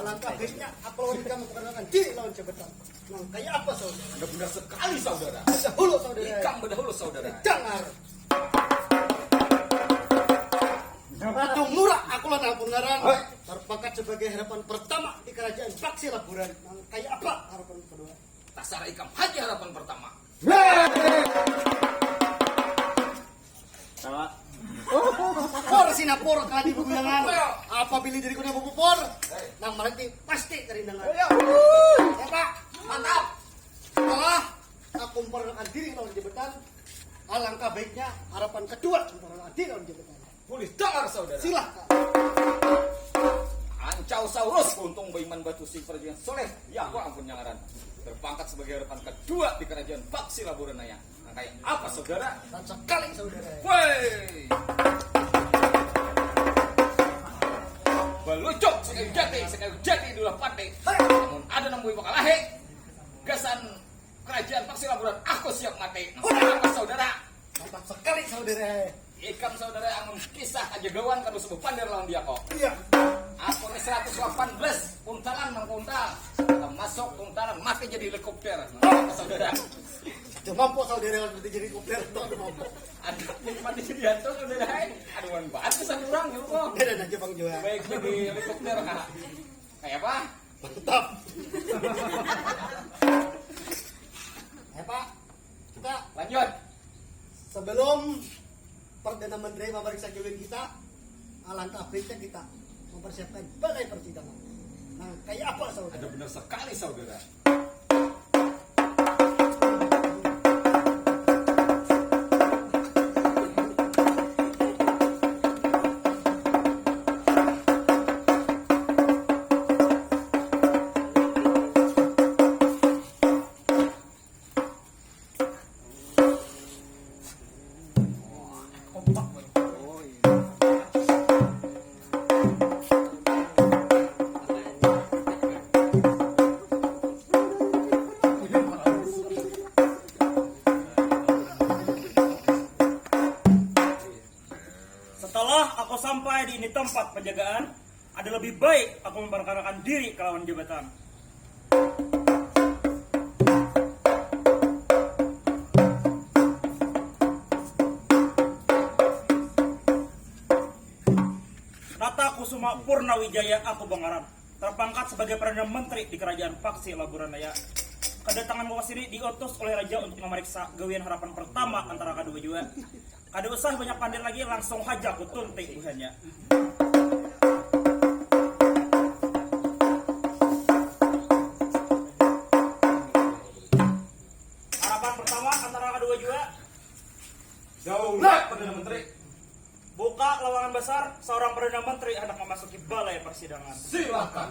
Alangkah baiknya apalagi kamu perkenalkan diri lawan jabatan. Nah, kayak apa saudara? Anda benar sekali saudara. Berdahulu saudara. Ikam berdahulu saudara. Dengar. Ratu Murah aku lah Pungaran. Terpangkat sebagai harapan pertama di kerajaan Paksi Laburan. Nah, kayak apa harapan kedua? Tasara ikam haji harapan pertama. Sama. Por sinapor kali bubuyangan. Apabila diriku na bubupor, nang malati pasti kerindangan. Ya Pak, mantap. Setelah aku memperkenalkan diri lawan jabatan, alangkah baiknya harapan kedua memperkenalkan diri lawan jabatan. Boleh dengar saudara. Silakan. Ancau Saurus untung Baiman Batu si Perjuangan Soleh. Ya aku ampun nyangaran. Terpangkat sebagai harapan kedua di kerajaan Paksi Laburanaya. Nah, kayak apa saudara? Dan sekali saudara. Woi. Belucuk sekali jati dulu pate. Namun ada nembui bakal lahe. Gasan kerajaan Paksi Laburan aku siap mati. Nah, apa saudara? Mantap sekali saudara. Ikam saudara amun kisah aja gawan kadu sebuah pandar lawan dia kok. Iya. Aku nih 118 kuntalan nang kuntal. Kita masuk kuntalan mati jadi helikopter. Nah, saudara. Sudah mampu saudara kalau berarti jadi kupler itu ada mampu. Ada mati jadi hantu saudara. Aduh wan banget kesan orang ya kok. Beda aja Bang Joa. Baik jadi helikopter kah? Kayak apa? Mantap. Pak, kita Lanjut. sebelum Perdana Menteri memeriksa judul kita, alangkah baiknya kita mempersiapkan balai persidangan. Nah, kayak apa saudara? Ada benar sekali saudara. Setelah aku sampai di ini tempat penjagaan, ada lebih baik aku memperkenalkan diri ke lawan jabatan. Rata Kusuma Purnawijaya aku Bangaran, terpangkat sebagai Perdana Menteri di Kerajaan Paksi Laburanaya. Kedatangan gua sini diutus oleh raja untuk memeriksa gawian harapan pertama antara kedua juga. Kada usah banyak pandai lagi, langsung haja aku tuntik buhannya. Harapan pertama antara kedua juga, Daulat Perdana Menteri. buka lowongan besar, seorang Perdana Menteri hendak memasuki balai persidangan. Silakan.